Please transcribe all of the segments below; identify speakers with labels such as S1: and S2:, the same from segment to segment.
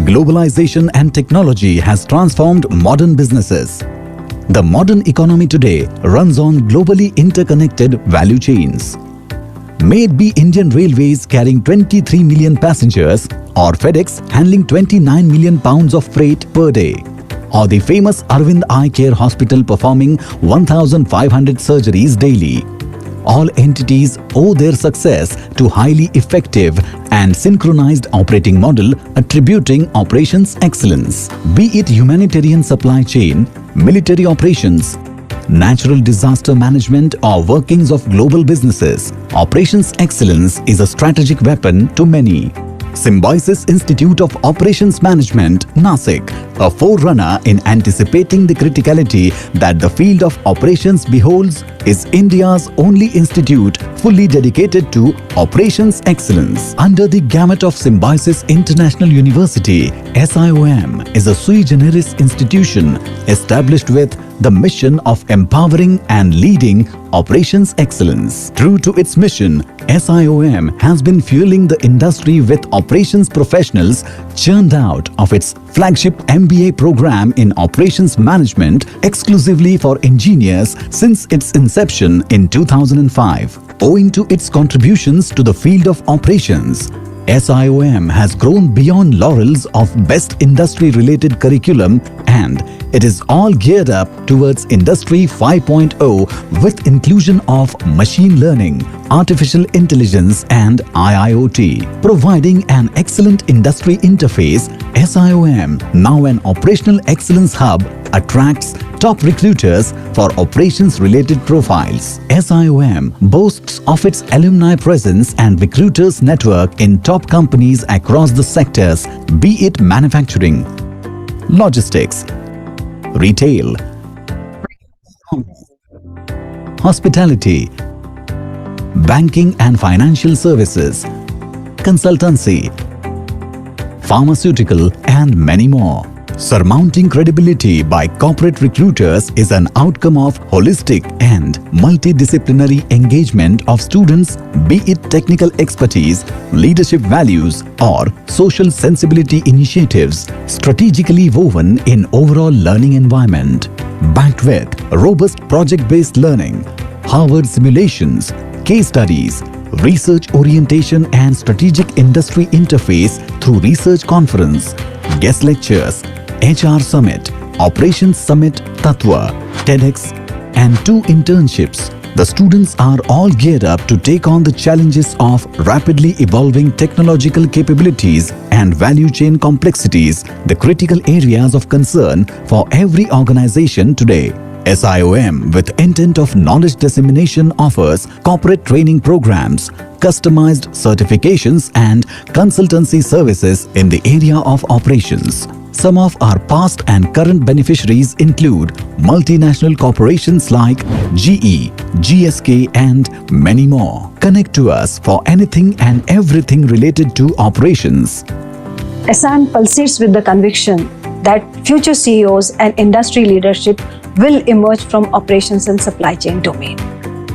S1: Globalization and technology has transformed modern businesses. The modern economy today runs on globally interconnected value chains. May it be Indian Railways carrying 23 million passengers, or FedEx handling 29 million pounds of freight per day, or the famous Arvind Eye Care Hospital performing 1,500 surgeries daily. All entities owe their success to highly effective and synchronized operating model attributing operations excellence. Be it humanitarian supply chain, military operations, natural disaster management or workings of global businesses, operations excellence is a strategic weapon to many. Symbiosis Institute of Operations Management, Nashik, a forerunner in anticipating the criticality that the field of operations beholds, is India's only institute fully dedicated to operations excellence. Under the gamut of Symbiosis International University, SIOM is a sui generis institution established with the mission of empowering and leading operations excellence. True to its mission, SIOM has been fueling the industry with operations professionals churned out of its flagship MBA program in operations management exclusively for engineers since its inception in 2005. Owing to its contributions to the field of operations, SIOM has grown beyond laurels of best industry-related curriculum, and it is all geared up towards Industry 5.0 with inclusion of machine learning, artificial intelligence and IIoT. Providing an excellent industry interface, SIOM, now an operational excellence hub, attracts top recruiters for operations-related profiles. SIOM boasts of its alumni presence and recruiters network in top companies across the sectors, be it manufacturing, logistics, retail, hospitality, banking and financial services, consultancy, pharmaceutical and many more. Surmounting credibility by corporate recruiters is an outcome of holistic and multidisciplinary engagement of students, be it technical expertise, leadership values, or social sensibility initiatives, strategically woven in overall learning environment. Backed with robust project-based learning, Harvard simulations, case studies, research orientation and strategic industry interface through research conference, guest lectures, HR Summit, Operations Summit Tatva, TEDx, and 2 internships. The students are all geared up to take on the challenges of rapidly evolving technological capabilities and value chain complexities, the critical areas of concern for every organization today. SIOM, with intent of knowledge dissemination, offers corporate training programs, customized certifications and consultancy services in the area of operations. Some of our past and current beneficiaries include multinational corporations like GE, GSK and many more. Connect to us for anything and everything related to operations.
S2: SIOM pulsates with the conviction that future CEOs and industry leadership will emerge from operations and supply chain domain,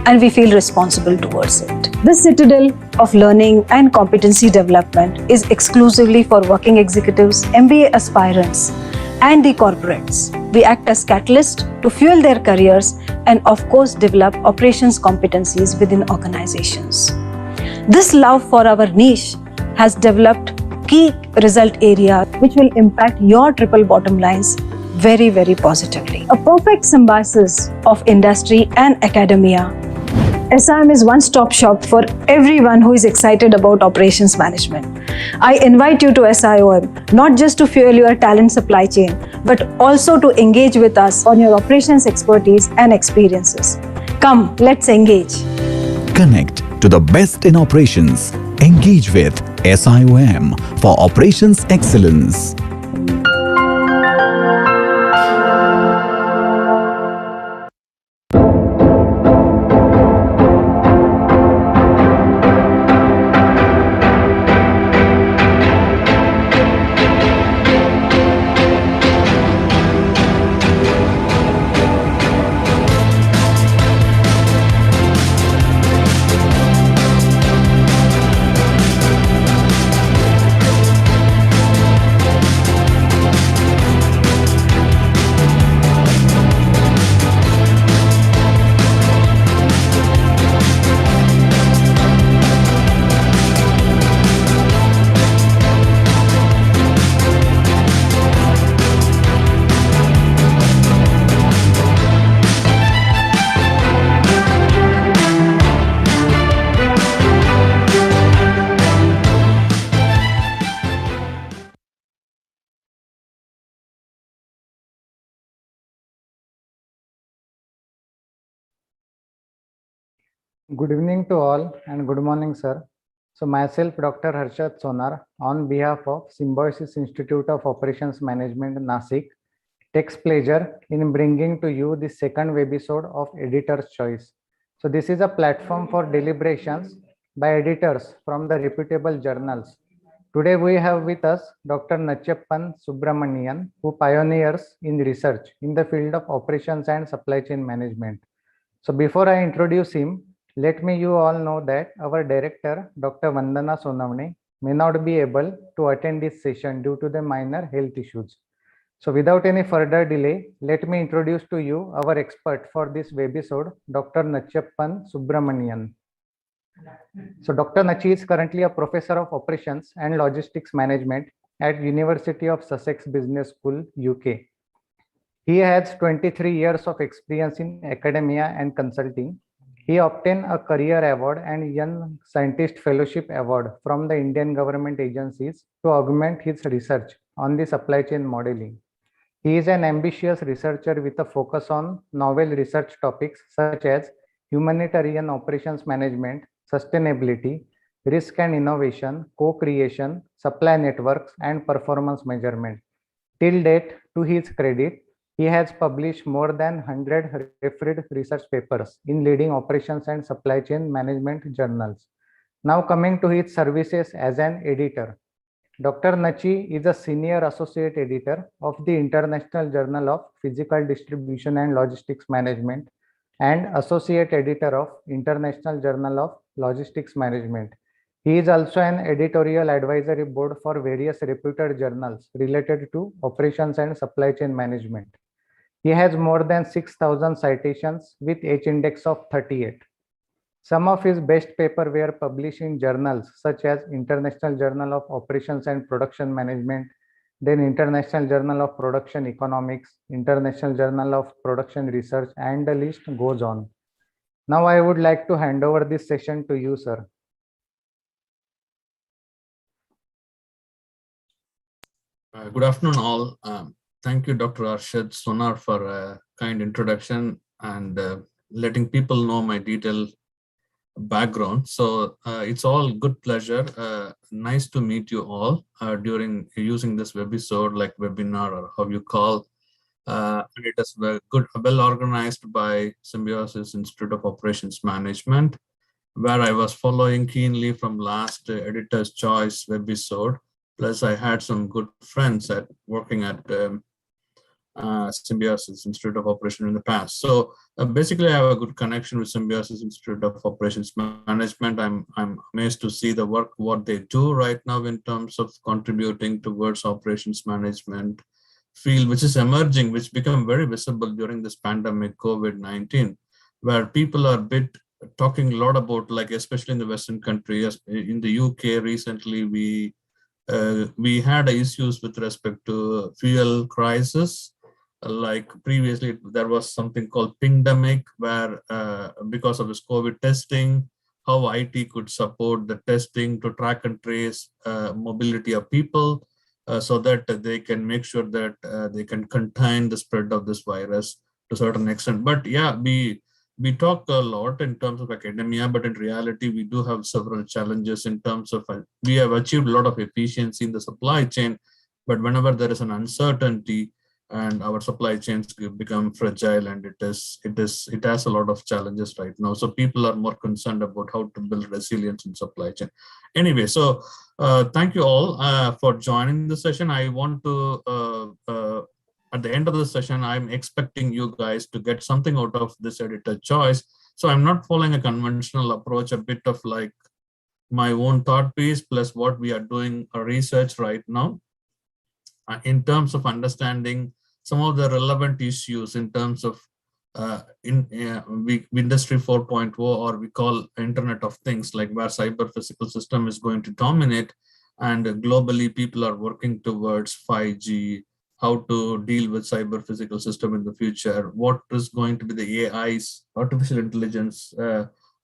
S2: and we feel responsible towards it. This citadel of learning and competency development is exclusively for working executives, MBA aspirants, and the corporates. We act as catalysts to fuel their careers and of course develop operations competencies within organizations. This love for our niche has developed key result areas which will impact your triple bottom lines very, very positively. A perfect symbiosis of industry and academia. SIOM is one-stop shop for everyone who is excited about operations management. I invite you to SIOM not just to fuel your talent supply chain, but also to engage with us on your operations expertise and experiences. Come, let's engage.
S1: Connect to the best in operations. Engage with SIOM for operations excellence.
S3: Good evening to all and good morning, sir. So myself, Dr. Harshad Sonar, on behalf of Symbiosis Institute of Operations Management, Nashik, takes pleasure in bringing to you the second webisode of Editor's Choice. So this is a platform for deliberations by editors from the reputable journals. Today we have with us Dr. Nachappan Subramanian, who pioneers in research in the field of operations and supply chain management. So before I introduce him, let me you all know that our director, Dr. Vandana Sonavne, may not be able to attend this session due to the minor health issues. So without any further delay, let me introduce to you our expert for this webisode, Dr. Nachappan Subramanian. So Dr. Nachi is currently a professor of operations and logistics management at University of Sussex Business School, UK. He has 23 years of experience in academia and consulting. He obtained a career award and Young Scientist Fellowship Award from the Indian government agencies to augment his research on the supply chain modeling. He is an ambitious researcher with a focus on novel research topics such as humanitarian operations management, sustainability, risk and innovation, co-creation, supply networks, and performance measurement. Till date, to his credit, he has published more than 100 referred research papers in leading operations and supply chain management journals. Now coming to his services as an editor. Dr. Nachi is a senior associate editor of the International Journal of Physical Distribution and Logistics Management and associate editor of International Journal of Logistics Management. He is also an editorial advisory board for various reputed journals related to operations and supply chain management. He has more than 6,000 citations with H-index of 38. Some of his best papers were published in journals such as International Journal of Operations and Production Management, then International Journal of Production Economics, International Journal of Production Research, and the list goes on. Now I would like to hand over this session to you, sir.
S4: Good afternoon, all. Thank you, Dr. Arshad Sonar, for a kind introduction and letting people know my detailed background. So it's all good pleasure. Nice to meet you all during using this webisode, like webinar or how you call. And it is well organized by Symbiosis Institute of Operations Management, where I was following keenly from last Editor's Choice webisode. Plus, I had some good friends working at Symbiosis Institute of Operations in the past. So basically, I have a good connection with Symbiosis Institute of Operations Management. I'm amazed to see the work what they do right now in terms of contributing towards operations management field, which is emerging, which become very visible during this pandemic COVID-19, where people are talking a lot about, like especially in the Western countries. In the UK recently, we had issues with respect to fuel crisis. Like previously, there was something called pingdemic, where because of this COVID testing, how IT could support the testing to track and trace mobility of people, so that they can make sure that they can contain the spread of this virus to a certain extent. But yeah, we talk a lot in terms of academia, but in reality, we do have several challenges in terms of we have achieved a lot of efficiency in the supply chain, but whenever there is an uncertainty and our supply chains become fragile, and it has a lot of challenges right now. So people are more concerned about how to build resilience in supply chain. Anyway, so thank you all for joining the session. I want to at the end of the session, I'm expecting you guys to get something out of this editor choice. So I'm not following a conventional approach, a bit of like my own thought piece plus what we are doing research right now in terms of understanding some of the relevant issues in terms of industry 4.0, or we call Internet of Things, like where cyber physical system is going to dominate, and globally people are working towards 5G, how to deal with cyber physical system in the future, what is going to be the AI's, artificial intelligence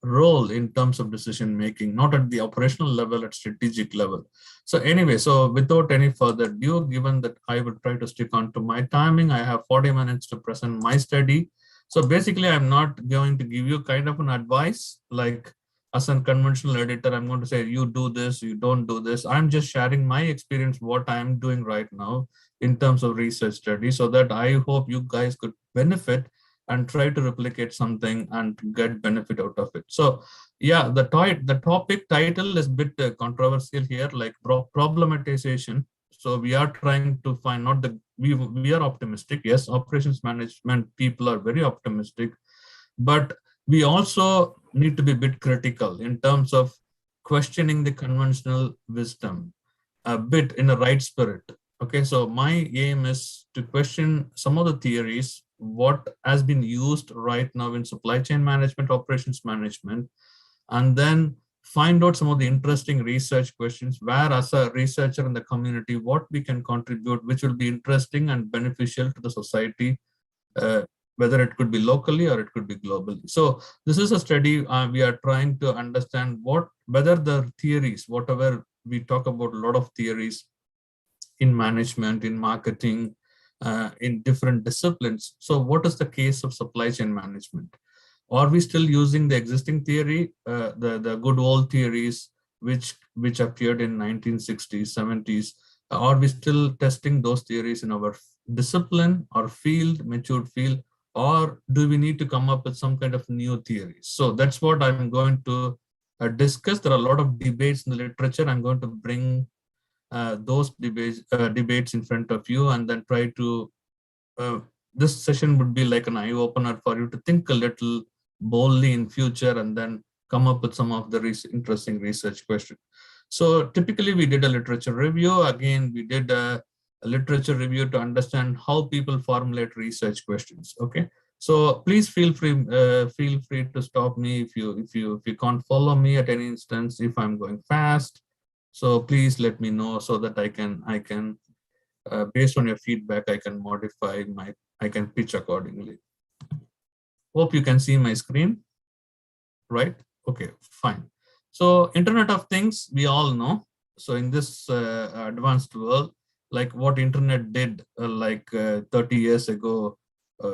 S4: role in terms of decision making, not at the operational level, at strategic level. So anyway, so without any further ado, given that I will try to stick on to my timing, I have 40 minutes to present my study. So basically, I'm not going to give you kind of an advice like as a conventional editor, I'm going to say, you do this, you don't do this. I'm just sharing my experience, what I'm doing right now in terms of research study, so that I hope you guys could benefit and try to replicate something and get benefit out of it. So yeah, the topic title is a bit controversial here, like problematization. So we are trying to find not the, we are optimistic. Yes, operations management people are very optimistic, but we also need to be a bit critical in terms of questioning the conventional wisdom a bit in a right spirit. Okay, so my aim is to question some of the theories, what has been used right now in supply chain management, operations management, and then find out some of the interesting research questions where as a researcher in the community, what we can contribute, which will be interesting and beneficial to the society, whether it could be locally or it could be globally. So this is a study we are trying to understand whether the theories, whatever we talk about, a lot of theories in management, in marketing, in different disciplines. So what is the case of supply chain management? Are we still using the existing theory, the good old theories, which appeared in 1960s, 70s? Are we still testing those theories in our discipline or field, matured field, or do we need to come up with some kind of new theories? So that's what I'm going to discuss. There are a lot of debates in the literature. I'm going to bring those debates in front of you, and then try to this session would be like an eye-opener for you to think a little boldly in future and then come up with some of the interesting research questions. So typically we did a literature review. Again, we did a literature review to understand how people formulate research questions. Okay, so please feel free to stop me if you can't follow me at any instance, if I'm going fast. So please let me know so that I can based on your feedback, I can modify I can pitch accordingly. Hope you can see my screen, right? Okay, fine. So Internet of Things, we all know. So in this advanced world, like what Internet did 30 years ago,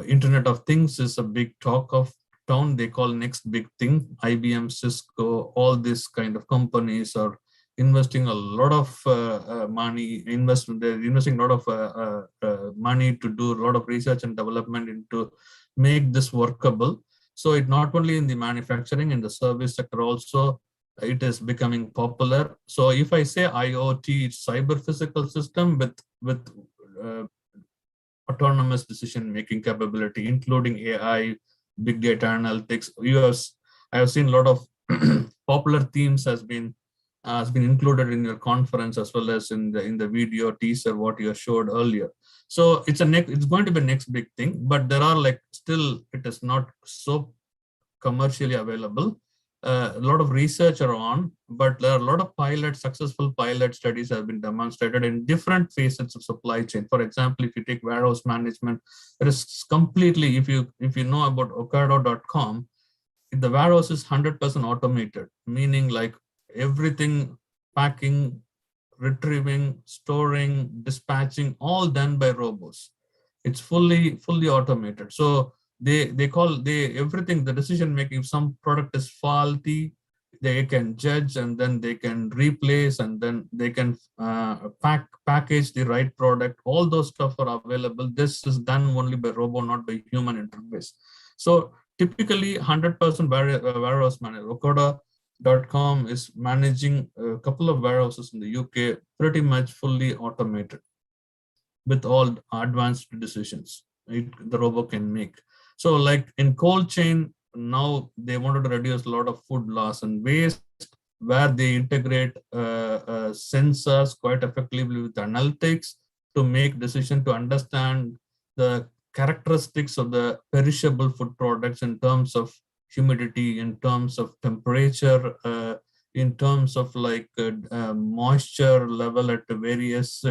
S4: Internet of Things is a big talk of town. They call next big thing. IBM, Cisco, all these kind of companies are investing a lot of money. They're investing a lot of money to do a lot of research and development into make this workable. So it not only in the manufacturing, in the service sector also, it is becoming popular. So if I say IoT, it's cyber physical system with autonomous decision-making capability, including AI, big data analytics. I have seen a lot of popular themes has been included in your conference as well as in the video teaser what you showed earlier. So it's going to be next big thing, but there are still it is not so commercially available. A lot of research are on, but there are a lot of successful pilot studies have been demonstrated in different facets of supply chain. For example, if you take warehouse management, it is completely, if you know about Ocado.com, the warehouse is 100% automated, meaning like everything, packing, retrieving, storing, dispatching, all done by robots. It's fully automated. So everything, the decision making, if some product is faulty, they can judge and then they can replace and then they can package the right product. All those stuff are available. This is done only by robot, not by human interface. So typically 100% warehouse manager. Ocado.com is managing a couple of warehouses in the UK, pretty much fully automated with all advanced decisions the robot can make. So like in cold chain, now they wanted to reduce a lot of food loss and waste, where they integrate sensors quite effectively with analytics to make decision to understand the characteristics of the perishable food products in terms of humidity, in terms of temperature, in terms of moisture level at the various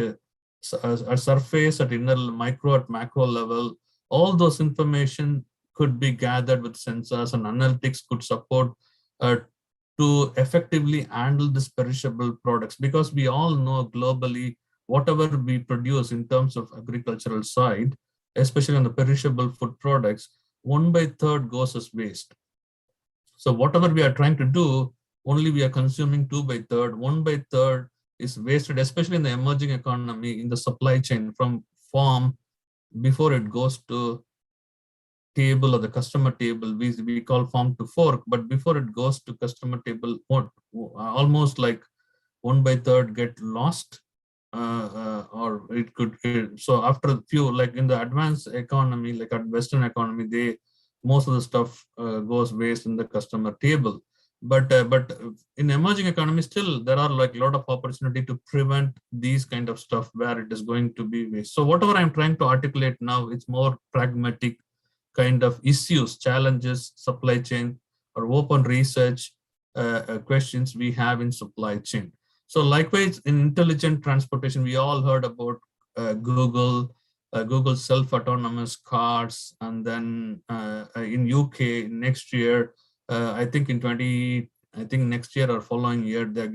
S4: surface, at inner micro, at macro level. All those information could be gathered with sensors, and analytics could support to effectively handle these perishable products, because we all know globally whatever we produce in terms of agricultural side, especially on the perishable food products, 1/3 goes as waste. So whatever we are trying to do, only we are consuming 2/3. 1/3 is wasted, especially in the emerging economy, in the supply chain from farm before it goes to table or the customer table. We call farm to fork, but before it goes to customer table, almost like 1/3 get lost, or it could. So after a few, like in the advanced economy, like at Western economy, most of the stuff goes waste in the customer table. But in emerging economy, still there are like a lot of opportunity to prevent these kind of stuff where it is going to be waste. So whatever I'm trying to articulate now, it's more pragmatic kind of issues, challenges, supply chain, or open research questions we have in supply chain. So likewise, in intelligent transportation, we all heard about Google self-autonomous cars, and then in UK next year, I think next year or following year, the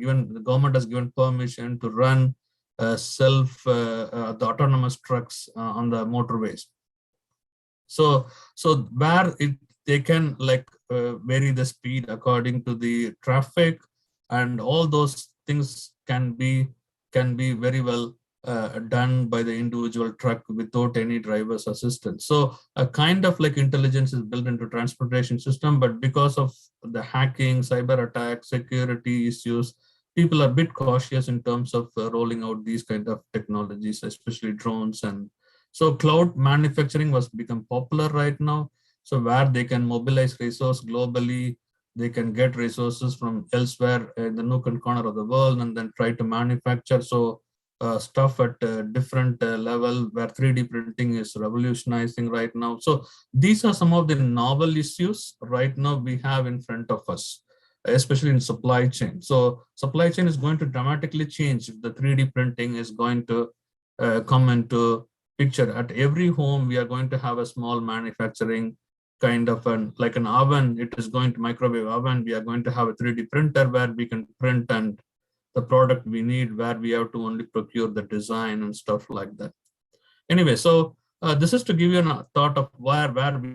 S4: government has given permission to run the autonomous trucks on the motorways. So where they can like vary the speed according to the traffic, and all those things can be very well done by the individual truck without any driver's assistance. So a kind of like intelligence is built into transportation system, but because of the hacking, cyber attacks, security issues, people are a bit cautious in terms of rolling out these kind of technologies, especially drones. And so cloud manufacturing was become popular right now. So where they can mobilize resource globally, they can get resources from elsewhere in the nook and corner of the world, and then try to manufacture stuff at a different level, where 3D printing is revolutionizing right now. So these are some of the novel issues right now we have in front of us, especially in supply chain. So supply chain is going to dramatically change if the 3D printing is going to come into picture. At every home, we are going to have a small manufacturing kind of like an oven. It is going to microwave oven. We are going to have a 3D printer where we can print and the product we need, where we have to only procure the design and stuff like that. Anyway, so this is to give you a thought of where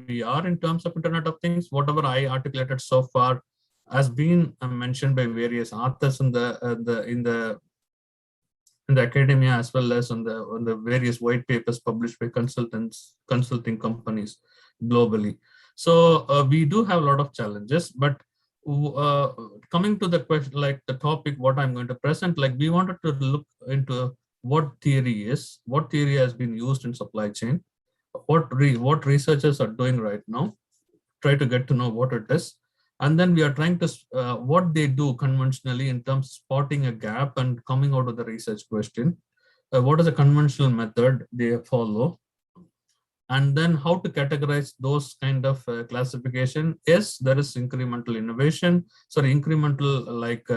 S4: we are in terms of Internet of Things. Whatever I articulated so far has been mentioned by various authors in the academia, as well as on the various white papers published by consulting companies globally. So we do have a lot of challenges, but coming to the question, like the topic, what I'm going to present, like we wanted to look into what theory has been used in supply chain, what researchers are doing right now, try to get to know what it is. And then we are trying to what they do conventionally in terms of spotting a gap and coming out of the research question. What is a conventional method they follow? And then how to categorize those kind of classification. Yes, there is incremental innovation, sorry, incremental like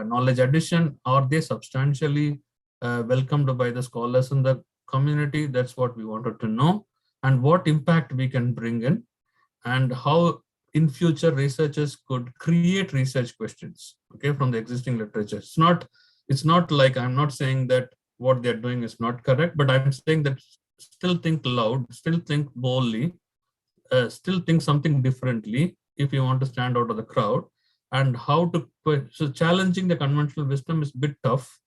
S4: knowledge addition. Are they substantially welcomed by the scholars in the community? That's what we wanted to know. And what impact we can bring in, and how in future researchers could create research questions, okay, from the existing literature. It's not like, I'm not saying that what they're doing is not correct, but I'm saying that still think loud, still think boldly, still think something differently if you want to stand out of the crowd. And how to, so challenging the conventional wisdom is a bit tough,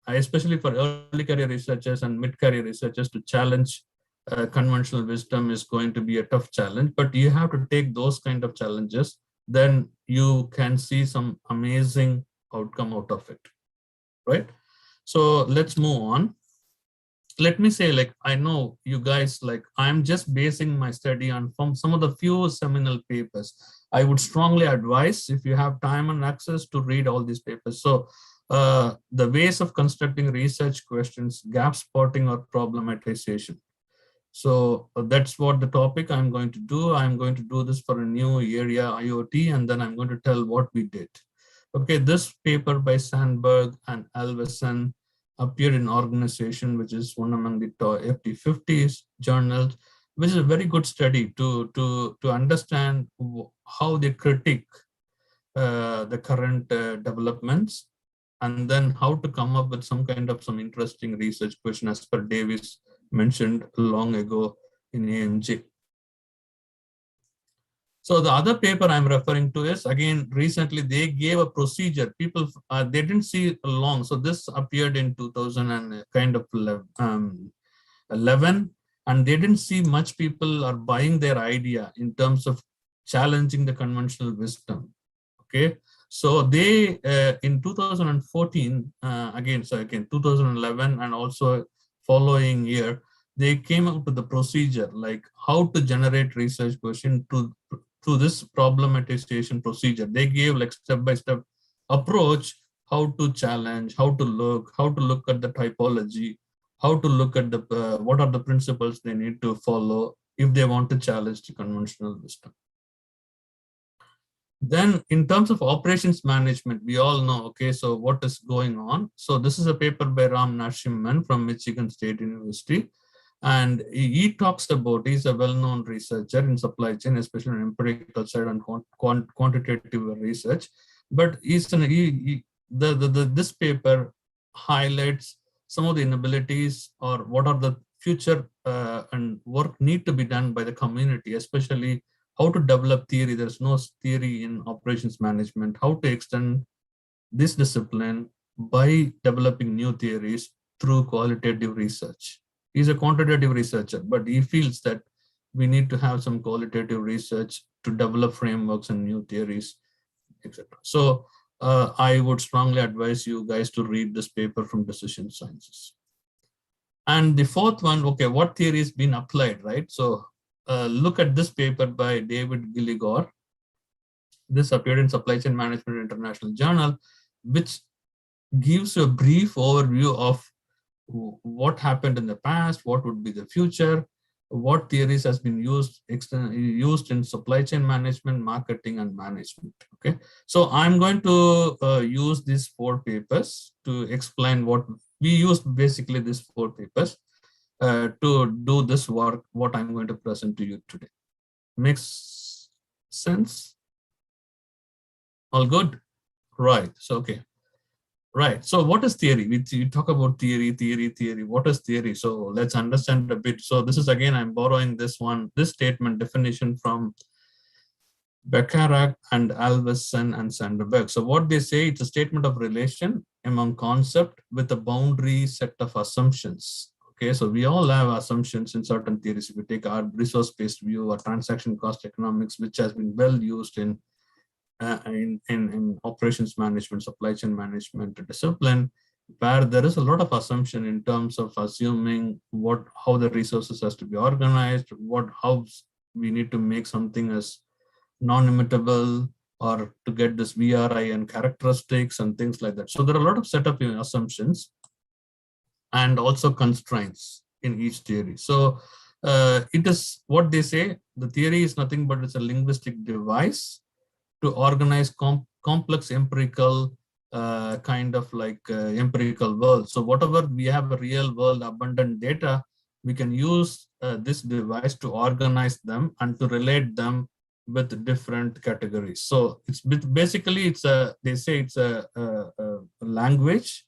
S4: especially for early career researchers and mid-career researchers. To challenge conventional wisdom is going to be a tough challenge, but you have to take those kind of challenges, then you can see some amazing outcome out of it, right? So let's move on. Let me say, like, I know you guys, like, I'm just basing my study on from some of the few seminal papers. I would strongly advise, if you have time and access, to read all these papers. So the ways of constructing research questions, gap spotting or problematization. So that's what the topic I'm going to do. I'm going to do this for a new area, IoT, and then I'm going to tell what we did. Okay, this paper by Sandberg and Alveson appeared in Organization, which is one among the FT50 journals, which is a very good study to understand how they critique the current developments, and then how to come up with some interesting research question, as per Davis mentioned long ago in AMG. So the other paper I'm referring to is, again, recently they gave a procedure. People, they didn't see long. So this appeared in 2000 and kind of 11, and they didn't see much people are buying their idea in terms of challenging the conventional wisdom. Okay, so they in 2014 again, so again 2011 and also following year, they came up with the procedure like how to generate research question to this problematization procedure. They gave like step-by-step approach, how to challenge, how to look at the typology, how to look at the what are the principles they need to follow if they want to challenge the conventional wisdom. Then in terms of operations management, we all know, okay, so what is going on? So this is a paper by Ram Nashik from Michigan State University. And he talks about, he's a well-known researcher in supply chain, especially on empirical side and quantitative research. But this paper highlights some of the inabilities or what are the future and work need to be done by the community, especially how to develop theory. There's no theory in operations management, how to extend this discipline by developing new theories through qualitative research. He's a quantitative researcher, but he feels that we need to have some qualitative research to develop frameworks and new theories, etc. So I would strongly advise you guys to read this paper from Decision Sciences. And the fourth one, okay, what theory has been applied, right? So look at this paper by David Gilligor. This appeared in Supply Chain Management International Journal, which gives you a brief overview of what happened in the past, what would be the future, what theories has been used in supply chain management, marketing, and management. Okay, so I'm going to use these 4 papers to explain what we used. Basically, these 4 papers to do this work, what I'm going to present to you today. Makes sense? All good? Right. So, okay. Right. So what is theory? We talk about theory. What is theory? So let's understand a bit. So this is, again, I'm borrowing this statement definition from Beckerac and Alvesen and Sanderberg. So what they say, it's a statement of relation among concept with a boundary set of assumptions. Okay, so we all have assumptions in certain theories. If we take our resource-based view or transaction cost economics, which has been well used in operations management, supply chain management discipline, where there is a lot of assumption in terms of assuming how the resources has to be organized, how we need to make something as non-imitable or to get this VRI and characteristics and things like that. So there are a lot of set of assumptions and also constraints in each theory. So it is what they say, the theory is nothing but it's a linguistic device to organize complex empirical kind of like empirical world. So whatever we have a real world abundant data, we can use this device to organize them and to relate them with different categories. So it's basically they say it's a language,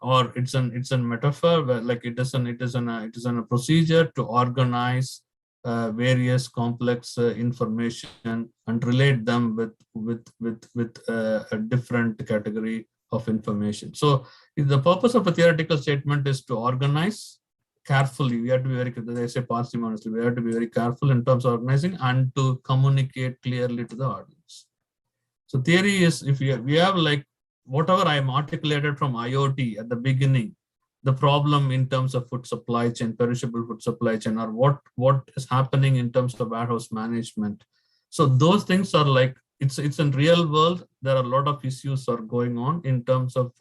S4: or it's a metaphor where like it is a procedure to organize various complex information and relate them with a different category of information. So the purpose of a theoretical statement is to organize carefully. We have to be very, they say parsimoniously, we have to be very careful in terms of organizing and to communicate clearly to the audience. So theory is, if we have like whatever I am articulated from IoT at the beginning, the problem in terms of food supply chain, perishable food supply chain, or what is happening in terms of warehouse management. So those things are like, it's in real world, there are a lot of issues are going on in terms of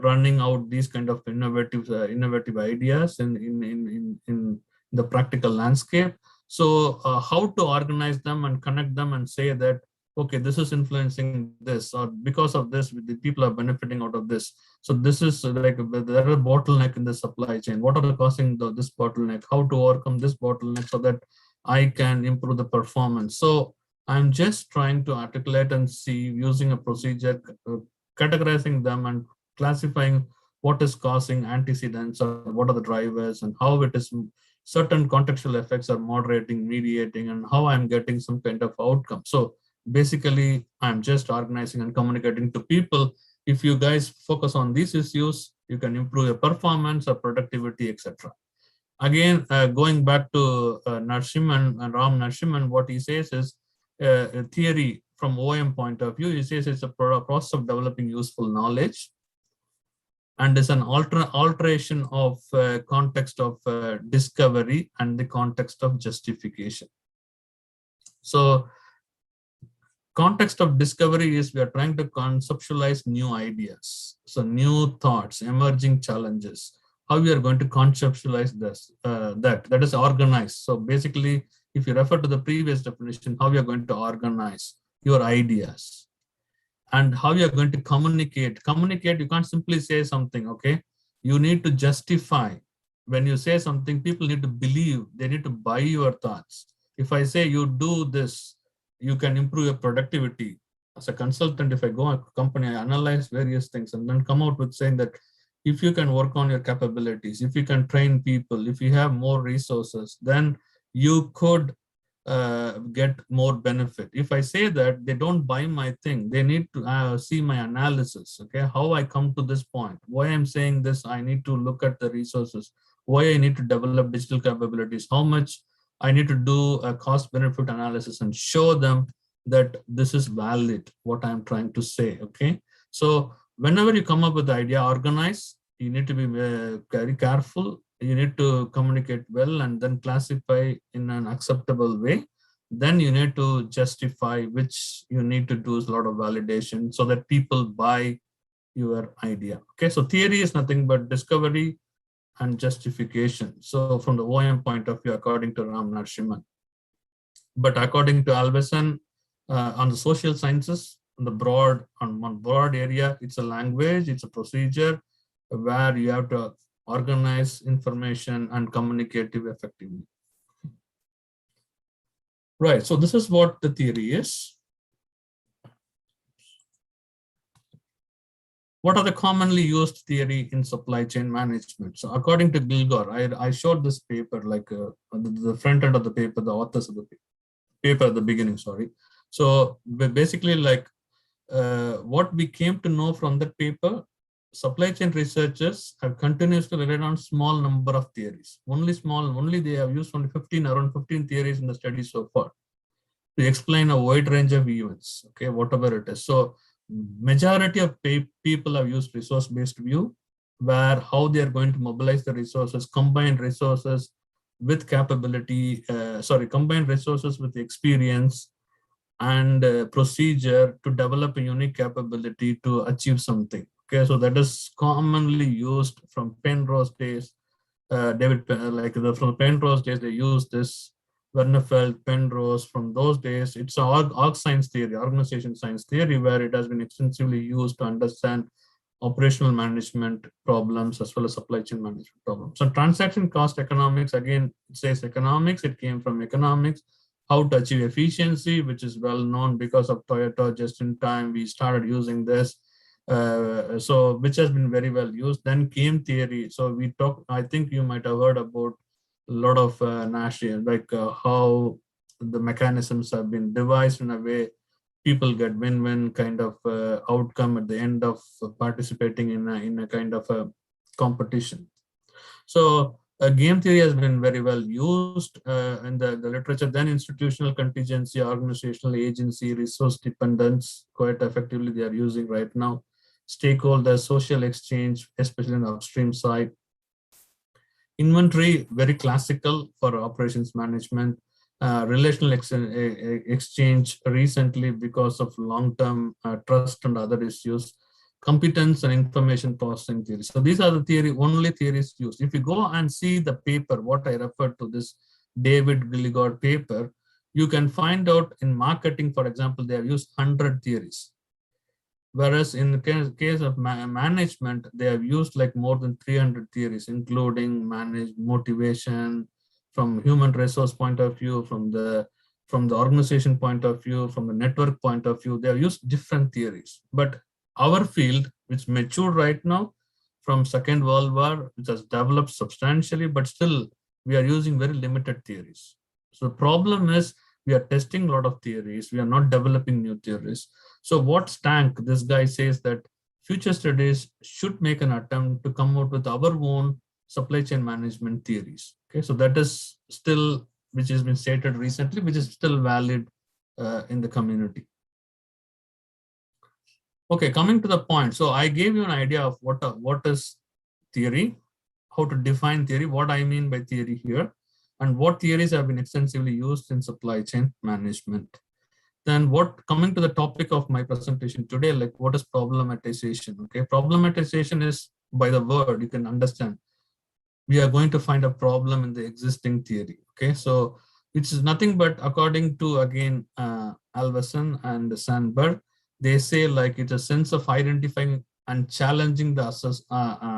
S4: running out these kind of innovative ideas in the practical landscape. So how to organize them and connect them and say that, okay, this is influencing this, or because of this, the people are benefiting out of this. So this is like there are a bottleneck in the supply chain. What are causing this bottleneck? How to overcome this bottleneck so that I can improve the performance? So I'm just trying to articulate and see using a procedure, categorizing them and classifying what is causing antecedents or what are the drivers and how it is certain contextual effects are moderating, mediating, and how I'm getting some kind of outcome. So basically, I'm just organizing and communicating to people. If you guys focus on these issues, you can improve your performance or productivity, etc. Again, going back to Narasimhan and Ram Narasimhan, what he says is a theory from OM point of view. He says it's a process of developing useful knowledge, and is an alteration of context of discovery and the context of justification. So context of discovery is we are trying to conceptualize new ideas, so new thoughts, emerging challenges, how we are going to conceptualize this, that is organized. So basically, if you refer to the previous definition, how you are going to organize your ideas and how you are going to communicate. Communicate, you can't simply say something, okay? You need to justify. When you say something, people need to believe, they need to buy your thoughts. If I say you do this, you can improve your productivity. As a consultant, if I go to a company, I analyze various things and then come out with saying that if you can work on your capabilities, if you can train people, if you have more resources, then you could get more benefit. If I say that, they don't buy my thing. They need to see my analysis, okay? How I come to this point, why I'm saying this, I need to look at the resources, why I need to develop digital capabilities, how much I need to do a cost benefit analysis and show them that this is valid, what I'm trying to say, okay? So whenever you come up with the idea, organize, you need to be very careful. You need to communicate well and then classify in an acceptable way. Then you need to justify, which you need to do a lot of validation so that people buy your idea. Okay, so theory is nothing but discovery and justification. So from the OM point of view, according to Ram Narasimhan. But according to Alveson, on the social sciences, on one broad area, it's a language, it's a procedure where you have to organize information and communicate effectively. Right, so this is what the theory is. What are the commonly used theory in supply chain management? So according to Gilgore, I showed this paper, like the front end of the paper, the authors of the paper at the beginning, sorry. So basically, like what we came to know from that paper, supply chain researchers have continuously relied on small number of theories. Only they have used only around 15 theories in the study so far to explain a wide range of events, okay, whatever it is. So majority of people have used resource-based view, where how they are going to mobilize the resources, combine resources with capability, combine resources with experience and procedure to develop a unique capability to achieve something. Okay, so that is commonly used from Penrose days. From the Penrose days, they use this. Wernefeld, Penrose, from those days, it's an org science theory, organization science theory, where it has been extensively used to understand operational management problems as well as supply chain management problems. So transaction cost economics, again, it says economics, it came from economics. How to achieve efficiency, which is well known because of Toyota, just in time, we started using this. Which has been very well used. Then came theory. So we talked, I think you might have heard about a lot of Nashik, like how the mechanisms have been devised in a way people get win-win kind of outcome at the end of participating in a kind of a competition. So game theory has been very well used in the literature. Then institutional contingency, organizational agency, resource dependence, quite effectively they are using right now. Stakeholder, social exchange, especially on the upstream side. Inventory, very classical for operations management. Relational exchange recently because of long-term trust and other issues. Competence and information processing theory. So these are the only theories used. If you go and see the paper, what I referred to, this David Gilligore paper, you can find out in marketing, for example, they have used 100 theories. Whereas in the case of management, they have used like more than 300 theories, including motivation, from human resource point of view, from the organization point of view, from the network point of view. They have used different theories. But our field, which matured right now from Second World War, which has developed substantially, but still we are using very limited theories. So the problem is we are testing a lot of theories. We are not developing new theories. So what Stank, this guy says that future studies should make an attempt to come out with our own supply chain management theories. Okay, so that is still, which has been stated recently, which is still valid in the community. Okay, coming to the point. So I gave you an idea of what is theory, how to define theory, what I mean by theory here, and what theories have been extensively used in supply chain management. Then coming to the topic of my presentation today, like what is problematization? Okay, problematization is, by the word, you can understand, we are going to find a problem in the existing theory. Okay, so which is nothing but, according to, again, Alverson and Sandberg, they say like it's a sense of identifying and challenging the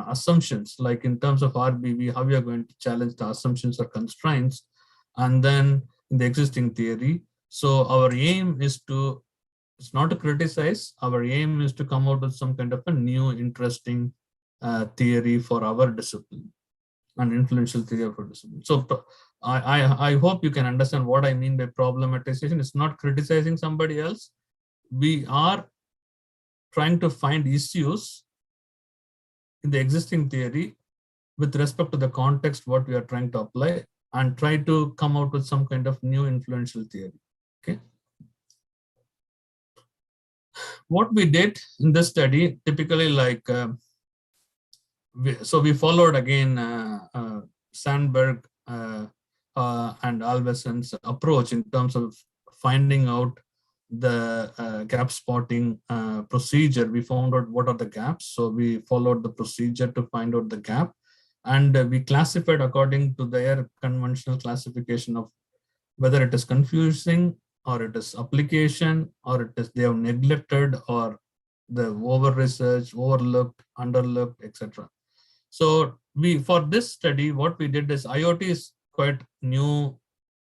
S4: assumptions, like in terms of RBV, how we are going to challenge the assumptions or constraints, and then in the existing theory. So our aim is to, it's not to criticize, our aim is to come out with some kind of a new interesting theory for our discipline, an influential theory of our discipline. So I hope you can understand what I mean by problematization. It's not criticizing somebody else. We are trying to find issues in the existing theory with respect to the context, what we are trying to apply, and try to come out with some kind of new influential theory. Okay. What we did in this study, typically, like, we followed again Sandberg and Alverson's approach in terms of finding out the gap spotting procedure. We found out what are the gaps. So we followed the procedure to find out the gap, and we classified according to their conventional classification of whether it is confusing, or it is application, or it is they have neglected, or the over research, overlooked, underlooked, etc. So for this study, what we did is, IoT is quite new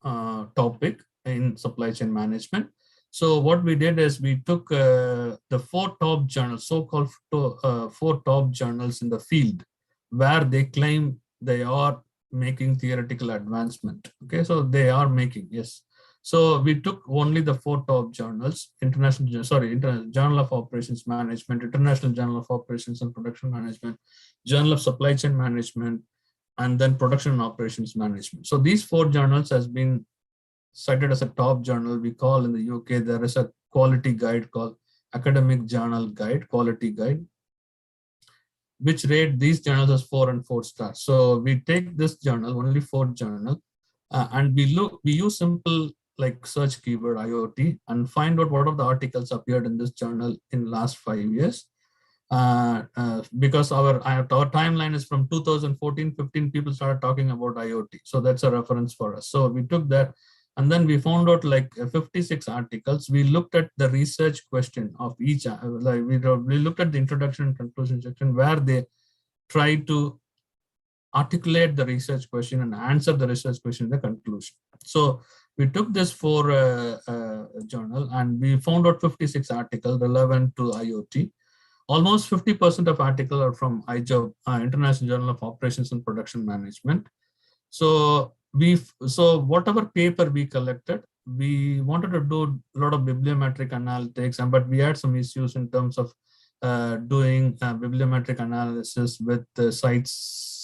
S4: topic in supply chain management. So what we did is we took the 4 top journals, so-called 4 top journals in the field, where they claim they are making theoretical advancement. Okay, so they are making, yes. So we took only the 4 top journals: International Journal of Operations Management, International Journal of Operations and Production Management, Journal of Supply Chain Management, and then Production and Operations Management. So these 4 journals has been cited as a top journal. We call, in the UK, there is a quality guide called Academic Journal Guide, Quality Guide, which rate these journals as 4 and 4 stars. So we take this journal, only 4 journal, and we use simple like search keyword IoT and find out what are the articles appeared in this journal in last 5 years. Because our timeline is from 2014-15, people started talking about IoT. So that's a reference for us. So we took that, and then we found out like 56 articles. We looked at the research question of each, like we looked at the introduction and conclusion section, where they try to articulate the research question and answer the research question in the conclusion. So we took this 4 journal, and we found out 56 articles relevant to IoT. Almost 50% of articles are from IJOB, International Journal of Operations and Production Management. So whatever paper we collected, we wanted to do a lot of bibliometric analytics, but we had some issues in terms of doing bibliometric analysis with Sites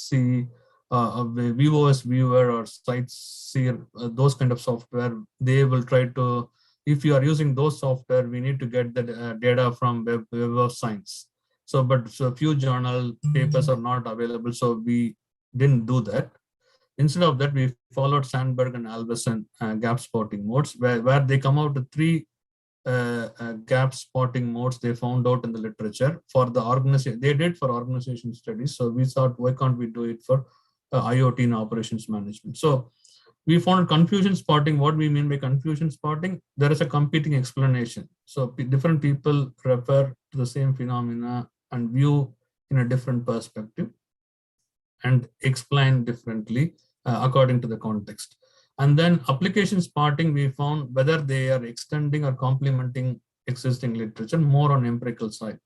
S4: C, VOS Viewer, or Sites C, those kind of software. They will try to, if you are using those software, we need to get the data from Web of Science. So a few journal papers are not available, so we didn't do that. Instead of that, we followed Sandberg and Alverson gap spotting modes, where they come out with 3 gap spotting modes they found out in the literature for the organization. They did for organization studies. So we thought, why can't we do it for IoT and operations management? So we found confusion spotting. What we mean by confusion spotting, there is a competing explanation. So different people refer to the same phenomena and view in a different perspective and explain differently according to the context. And then application spotting, we found whether they are extending or complementing existing literature, more on empirical side.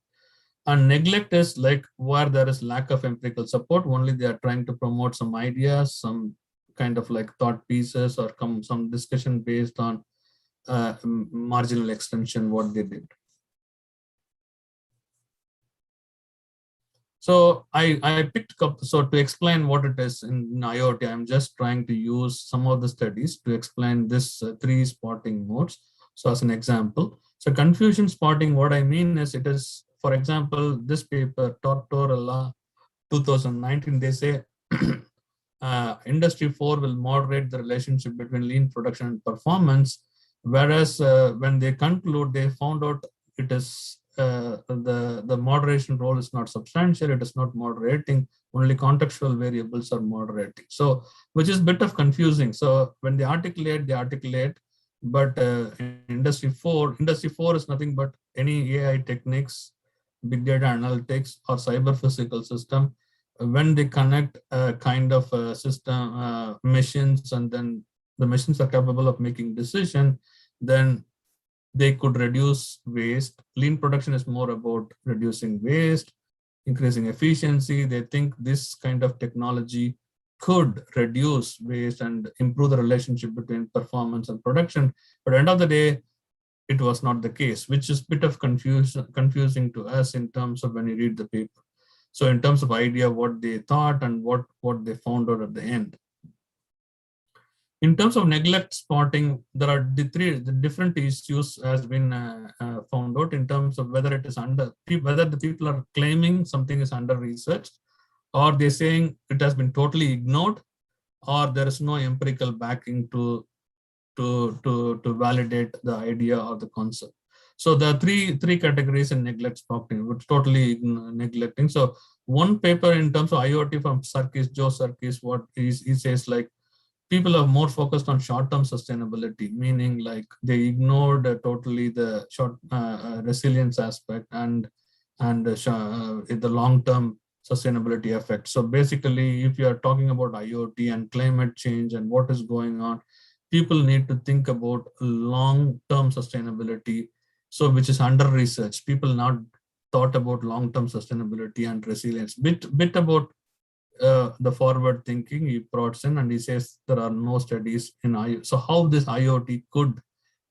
S4: And neglect is like where there is lack of empirical support, only they are trying to promote some ideas, some kind of like thought pieces or some discussion based on marginal extension, what they did. So I picked up, so to explain what it is in IoT, I'm just trying to use some of the studies to explain this 3 spotting modes. So as an example, so confusion spotting, what I mean is it is, for example, this paper, Tortorella 2019, they say Industry 4 will moderate the relationship between lean production and performance, whereas when they conclude, they found out it is the moderation role is not substantial, it is not moderating, only contextual variables are moderating. So, which is a bit of confusing. So when they articulate, but in Industry 4 is nothing but any AI techniques, big data analytics, or cyber physical system. When they connect a kind of a system, machines, and then the machines are capable of making decision, then they could reduce waste. Lean production is more about reducing waste, increasing efficiency. They think this kind of technology could reduce waste and improve the relationship between performance and production. But at the end of the day, it was not the case, which is a bit of confusing to us in terms of when you read the paper. So in terms of idea, what they thought and what they found out at the end. In terms of neglect spotting, there are the different issues has been found out in terms of whether it is whether the people are claiming something is under researched, or they're saying it has been totally ignored, or there is no empirical backing to validate the idea or the concept. So there are three categories in neglect spotting, which totally neglecting. So one paper in terms of IoT from Joe Sarkis, what he says, like, people are more focused on short-term sustainability, meaning like they ignored totally the short resilience aspect and the long-term sustainability effect. So basically, if you are talking about IoT and climate change and what is going on, people need to think about long-term sustainability. So which is under research. People not thought about long-term sustainability and resilience. Bit about the forward thinking he brought in, and he says there are no studies in IoT. So how this IoT could,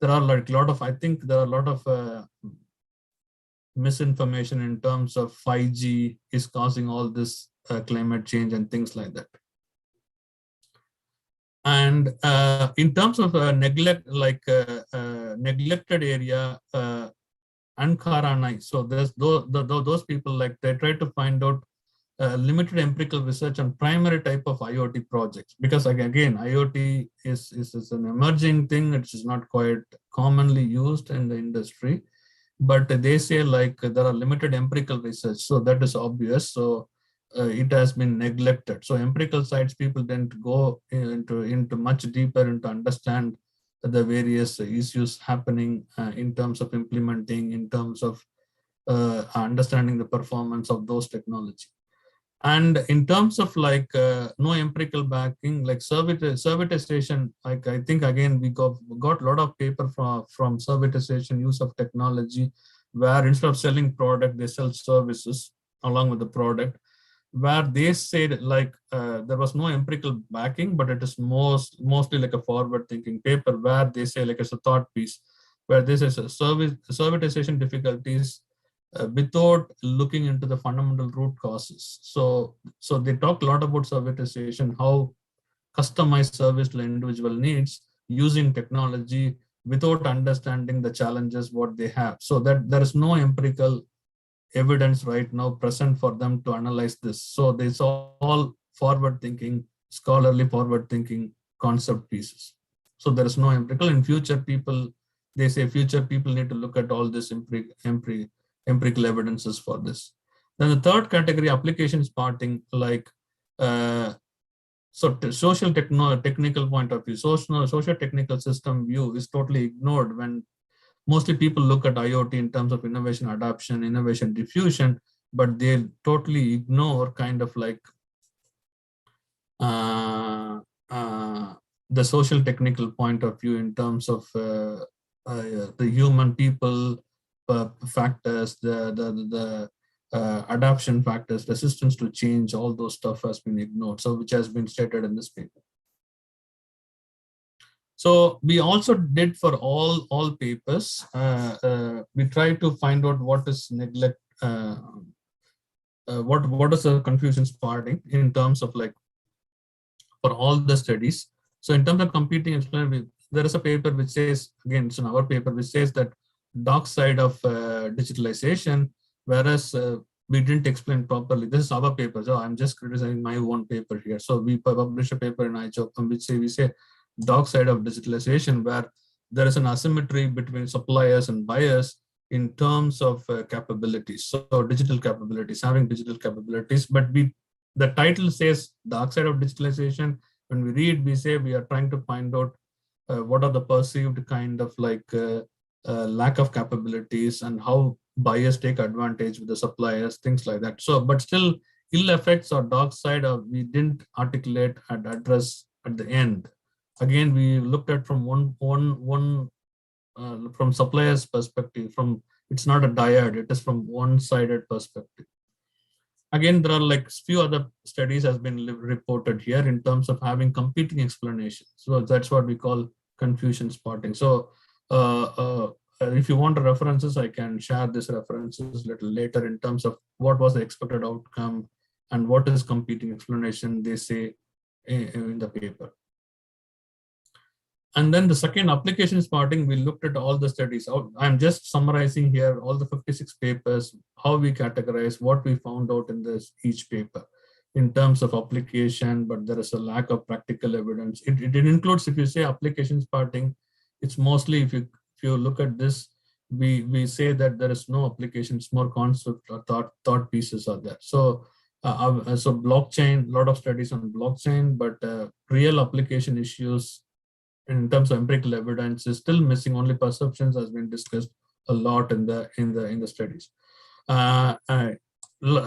S4: there are like a lot of, I think there are a lot of misinformation in terms of 5G is causing all this climate change and things like that. And in terms of neglect, like neglected area, Ankaranai. So there's those people, like they try to find out limited empirical research on primary type of IoT projects, because again IoT is an emerging thing. It is not quite commonly used in the industry, but they say like there are limited empirical research, so that is obvious. So it has been neglected. So empirical sites, people didn't go into much deeper into understand the various issues happening in terms of implementing, in terms of understanding the performance of those technology. And in terms of like no empirical backing, like servitization, like I think again we got a lot of paper from servitization, use of technology, where instead of selling product, they sell services along with the product, where they said like there was no empirical backing, but it is mostly like a forward-thinking paper where they say like it's a thought piece, where this is a servitization difficulties without looking into the fundamental root causes. So they talk a lot about servitization, how customized service to individual needs using technology without understanding the challenges what they have. So that there is no empirical evidence right now present for them to analyze this. So there's all forward-thinking, scholarly forward-thinking concept pieces. So there is no empirical. In future, people, they say future people need to look at all this empirical evidences for this. Then the third category, application spotting, like social technical point of view, social technical system view is totally ignored when mostly people look at IoT in terms of innovation adoption, innovation diffusion, but they totally ignore kind of like the social technical point of view in terms of the human people factors, the adoption factors, resistance to change, all those stuff has been ignored. So which has been stated in this paper. So we also did for all papers, we tried to find out what is neglect, what is the confusion spotting in terms of like for all the studies. So in terms of competing explanation, there is a paper which says, again, it's in our paper, which says that dark side of digitalization, whereas we didn't explain properly. This is our paper, so I'm just criticizing my own paper here. So we publish a paper in IJOP which we say dark side of digitalization, where there is an asymmetry between suppliers and buyers in terms of capabilities. So digital capabilities, having digital capabilities, but the title says dark side of digitalization. When we read, we say we are trying to find out what are the perceived kind of like lack of capabilities and how buyers take advantage with the suppliers, things like that. So, but still ill effects or dark side we didn't articulate and address at the end. Again, we looked at from from suppliers perspective, it's not a dyad, it is from one-sided perspective. Again, there are like few other studies has been reported here in terms of having competing explanations. So that's what we call confusion spotting. So if you want the references, I can share these references a little later in terms of what was the expected outcome and what is competing explanation they say in the paper. And then the second, application spotting, we looked at all the studies. I'm just summarizing here all the 56 papers, how we categorize, what we found out in each paper in terms of application, but there is a lack of practical evidence. It includes, if you say application spotting, it's mostly, if you look at this, we say that there is no application, it's more concept or thought pieces are there. So blockchain, a lot of studies on blockchain, but real application issues in terms of empirical evidence is still missing. Only perceptions has been discussed a lot in the studies.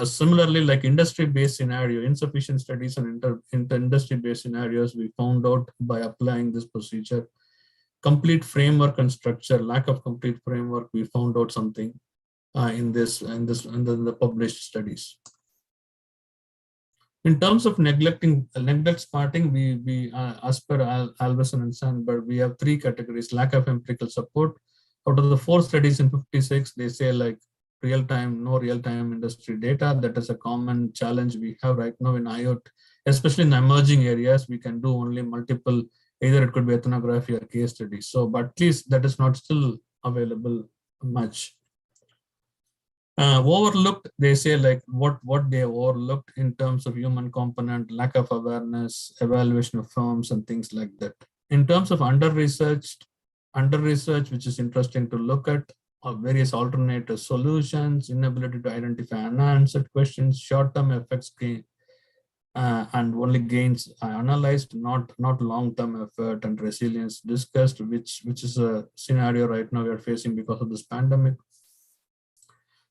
S4: Similarly, like industry-based scenario, insufficient studies on industry-based scenarios, we found out by applying this procedure. Complete framework and structure, lack of complete framework, we found out something in the published studies. In terms of neglect spotting, we as per Alverson and Sandberg, we have three categories: lack of empirical support. Out of the 4 studies in 56, they say like no real-time industry data. That is a common challenge we have right now in IoT, especially in the emerging areas. We can do only multiple, either it could be ethnography or case studies. So, but at least that is not still available much. Overlooked, they say like what they overlooked in terms of human component, lack of awareness, evaluation of firms and things like that. In terms of under-research, which is interesting to look at, various alternative solutions, inability to identify unanswered questions, short-term effects gain, and only gains analyzed, not long-term effort and resilience discussed, which is a scenario right now we are facing because of this pandemic.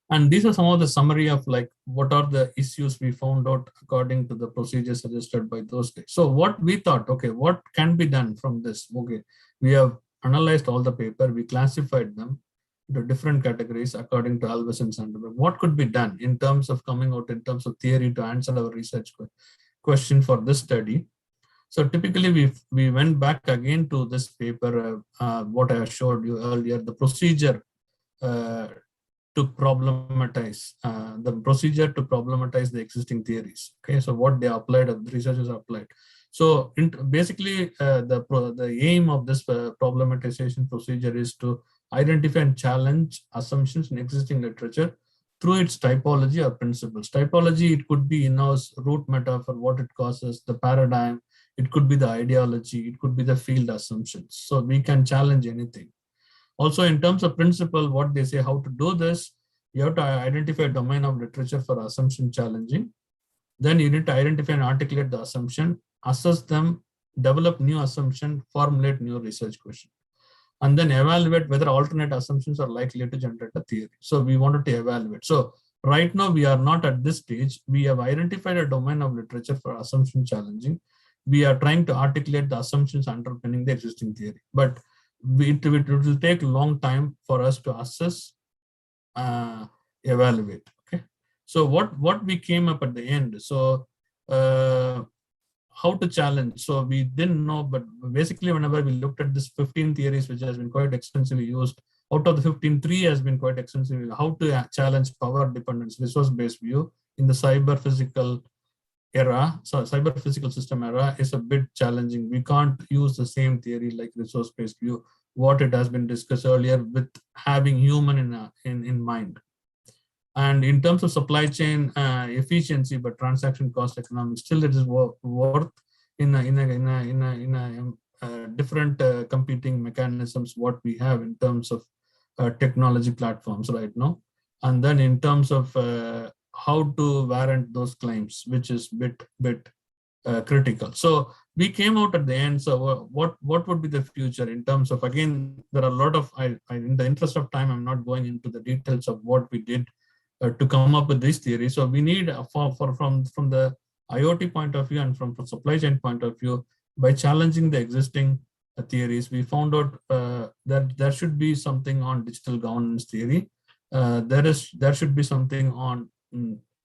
S4: And these are some of the summary of like what are the issues we found out according to the procedures suggested by those days. So what we thought, okay, what can be done from this? Okay, we have analyzed all the paper, we classified them into different categories according to Alves and Sandberg. What could be done in terms of coming out in terms of theory to answer our research question for this study? So typically we went back again to this paper, what I showed you earlier, the procedure to problematize the existing theories. Okay, so what they applied, the researchers applied. So basically, the aim of this problematization procedure is to identify and challenge assumptions in existing literature through its typology or principles. Typology, it could be in-house root metaphor, what it causes, the paradigm, it could be the ideology, it could be the field assumptions. So we can challenge anything. Also, in terms of principle, what they say, how to do this, you have to identify a domain of literature for assumption challenging. Then you need to identify and articulate the assumption, assess them, develop new assumption, formulate new research question, and then evaluate whether alternate assumptions are likely to generate a theory. So we wanted to evaluate. So right now we are not at this stage. We have identified a domain of literature for assumption challenging. We are trying to articulate the assumptions underpinning the existing theory, but it will take a long time for us to assess, evaluate. Okay, so what we came up at the end. So how to challenge. So we didn't know, but basically whenever we looked at this 15 theories, which has been quite extensively used, out of the 15, 3 has been quite extensively, how to challenge power dependence, resource-based view in the cyber physical era. So cyber physical system era is a bit challenging. We can't use the same theory like resource-based view, what it has been discussed earlier, with having human in mind. And in terms of supply chain efficiency, but transaction cost economics, still it is worth in a different competing mechanisms what we have in terms of technology platforms right now. And then in terms of how to warrant those claims, which is bit critical. So we came out at the end. So what would be the future in terms of, again, there are a lot of, in the interest of time, I'm not going into the details of what we did to come up with this theory. So we need from the IoT point of view and from supply chain point of view, by challenging the existing theories, we found out that there should be something on digital governance theory. There should be something on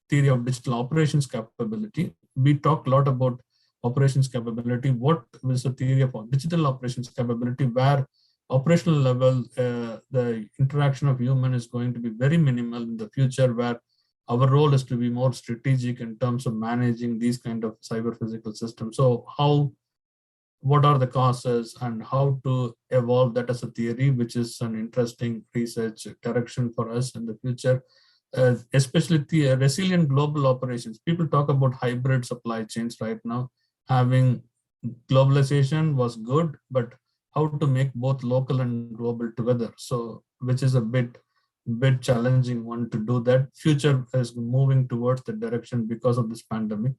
S4: theory of digital operations capability. We talked a lot about operations capability. What is the theory of digital operations capability, where operational level, the interaction of human is going to be very minimal in the future, where our role is to be more strategic in terms of managing these kind of cyber physical systems. So what are the causes and how to evolve that as a theory, which is an interesting research direction for us in the future, especially the resilient global operations. People talk about hybrid supply chains right now. Having globalization was good, but how to make both local and global together. So, which is a bit challenging one to do that. Future is moving towards the direction because of this pandemic.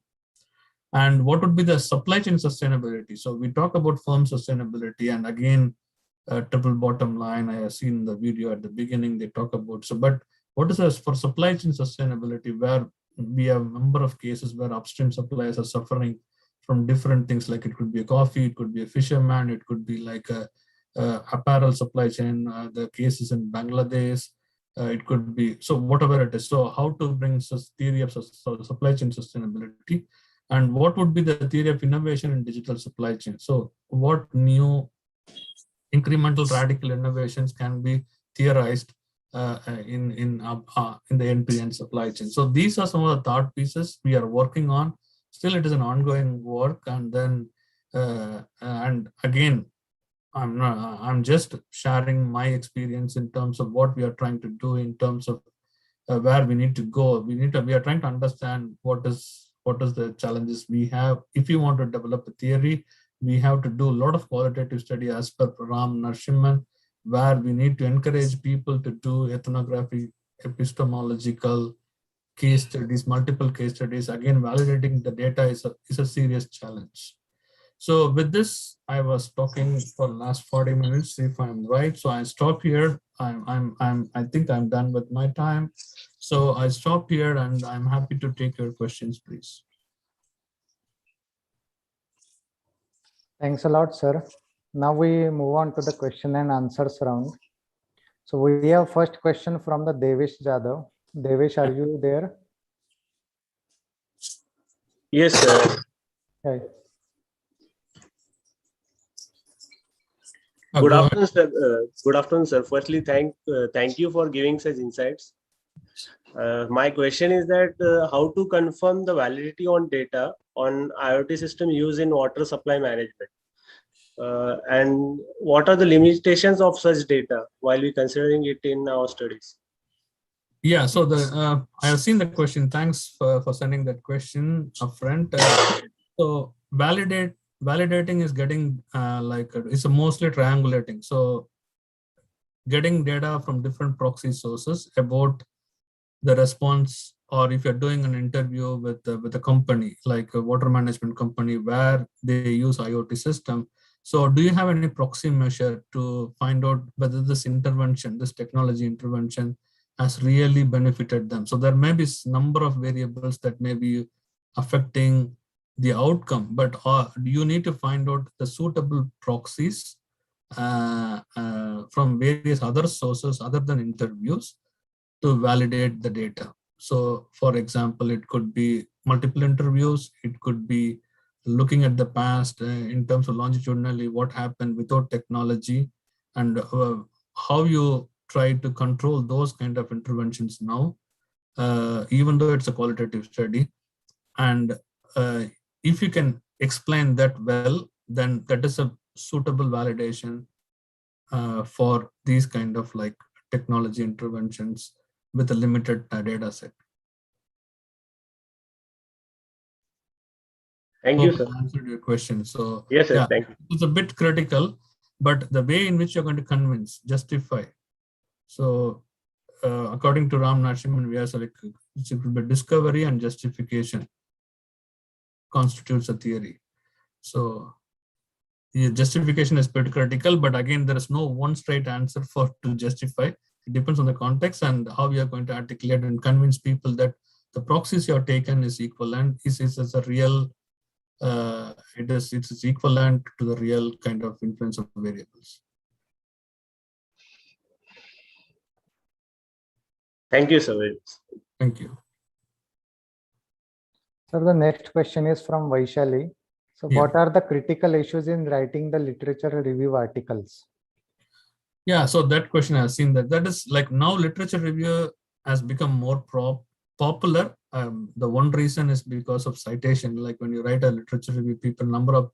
S4: And what would be the supply chain sustainability? So we talk about firm sustainability, and again, triple bottom line, I have seen the video at the beginning, they talk about, so, but what is this for supply chain sustainability, where we have a number of cases where upstream suppliers are suffering from different things, like it could be a coffee, it could be a fisherman, it could be like a apparel supply chain, the cases in Bangladesh, it could be, so whatever it is. So how to bring theory of supply chain sustainability, and what would be the theory of innovation in digital supply chain? So what new incremental radical innovations can be theorized in the end-to-end supply chain? So these are some of the thought pieces we are working on. Still, it is an ongoing work, and then and again, I'm just sharing my experience in terms of what we are trying to do in terms of where we need to go. We are trying to understand what is the challenges we have. If you want to develop a theory, we have to do a lot of qualitative study as per Ram Narasimhan, where we need to encourage people to do ethnography, epistemological case studies, multiple case studies. Again, validating the data is a serious challenge. So with this, I was talking for the last 40 minutes, if I'm right. So I stop here. I think I'm done with my time. So I stop here, and I'm happy to take your questions, please.
S3: Thanks a lot, sir. Now we move on to the question and answers round. So we have first question from the Devesh Jadhav. Devesh, are you there?
S5: Yes, sir.
S3: Hey.
S5: Good afternoon, sir. Good afternoon, sir. Firstly, thank you for giving such insights. My question is that how to confirm the validity on data on IoT system used in water supply management, and what are the limitations of such data while we considering it in our studies?
S4: Yeah, so I have seen the question. Thanks for sending that question upfront. So validating is getting it's mostly triangulating. So getting data from different proxy sources about the response, or if you're doing an interview with a company like a water management company where they use IoT system. So do you have any proxy measure to find out whether this technology intervention has really benefited them? So there may be a number of variables that may be affecting the outcome, but you need to find out the suitable proxies from various other sources other than interviews to validate the data. So for example, it could be multiple interviews, it could be looking at the past in terms of longitudinally what happened without technology, and how you try to control those kind of interventions now, even though it's a qualitative study. And if you can explain that well, then that is a suitable validation for these kind of like technology interventions with a limited data set.
S5: Thank
S4: Hope
S5: you, sir.
S4: I answered your question. So
S5: Yes, sir.
S4: yeah,
S5: Thank you.
S4: it's a bit critical, but the way in which you're going to convince, justify. So according to Ram Nashik, we have like it could be discovery and justification constitutes a theory. So the justification is pretty critical, but again, there is no one straight answer for to justify. It depends on the context and how you are going to articulate and convince people that the proxies you have taken is equivalent, is a real, it's equivalent to the real kind of influence of variables.
S5: Thank you, sir.
S4: Thank you.
S3: So the next question is from Vaishali. So
S4: Yeah.
S3: what are the critical issues in writing the literature review articles?
S4: Yeah, so that question I've seen that is like now literature review has become more popular. The one reason is because of citation. Like when you write a literature review paper, number of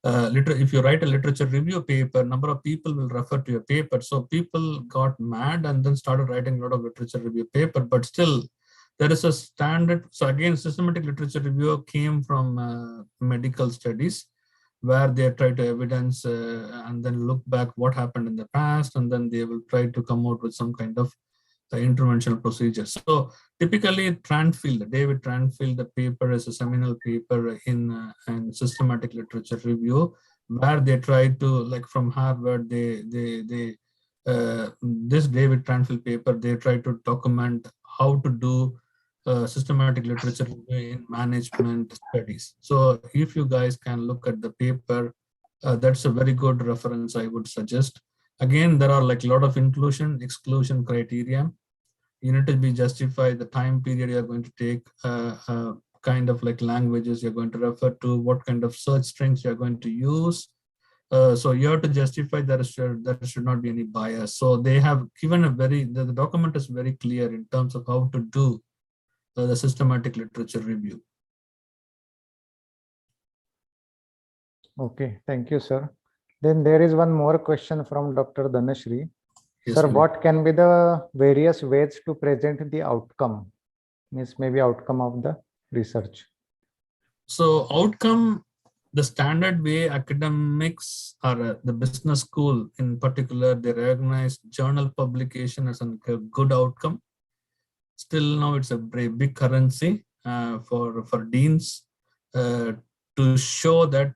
S4: if you write a literature review paper, number of people will refer to your paper. So people got mad and then started writing a lot of literature review paper, but still there is a standard. So again, systematic literature review came from medical studies, where they try to evidence and then look back what happened in the past, and then they will try to come out with some kind of interventional procedure. So typically David Tranfield, the paper is a seminal paper in systematic literature review, where they try to, like from Harvard, this David Tranfield paper, they try to document how to do systematic literature review in management studies. So if you guys can look at the paper, that's a very good reference, I would suggest. Again, there are like a lot of inclusion, exclusion criteria. You need to be justify the time period you're going to take, kind of like languages you're going to refer to, what kind of search strings you're going to use. So you have to justify that there should not be any bias. So they have given the document is very clear in terms of how to do the systematic literature review.
S3: Okay, thank you, sir. Then there is one more question from Dr. Dhanashri.
S4: Yes,
S3: Sir,
S4: ma'am.
S3: what can be the various ways to present the outcome? Means maybe outcome of the research.
S4: So outcome, the standard way academics or the business school in particular, they recognize journal publication as a good outcome. Still now it's a big currency for deans to show that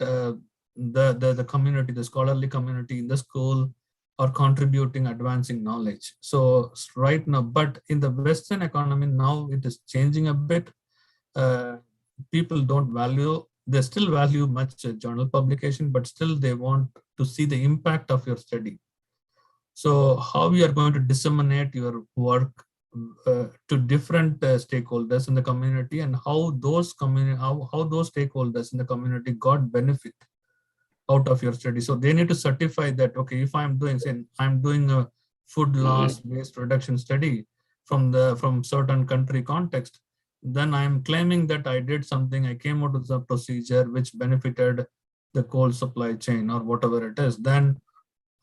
S4: the community, the scholarly community in the school are contributing, advancing knowledge. So right now, but in the Western economy now it is changing a bit. People don't value, they still value much journal publication, but still they want to see the impact of your study. So how you are going to disseminate your work to different stakeholders in the community, and how those stakeholders in the community got benefit out of your study. So they need to certify that, okay, if I'm doing a food loss waste reduction study from certain country context, then I'm claiming that I did something, I came out with a procedure which benefited the coal supply chain or whatever it is, then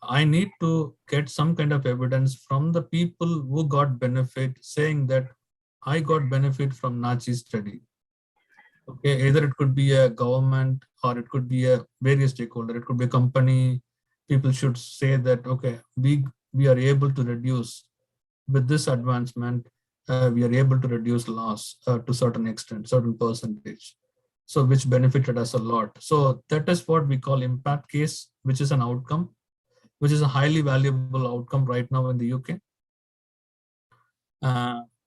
S4: I need to get some kind of evidence from the people who got benefit, saying that I got benefit from Nachi study. Okay, either it could be a government or it could be a various stakeholder. It could be a company. People should say that, okay, we are able to reduce with this advancement. We are able to reduce loss to certain extent, certain percentage. So which benefited us a lot. So that is what we call impact case, which is an outcome, which is a highly valuable outcome right now in the UK.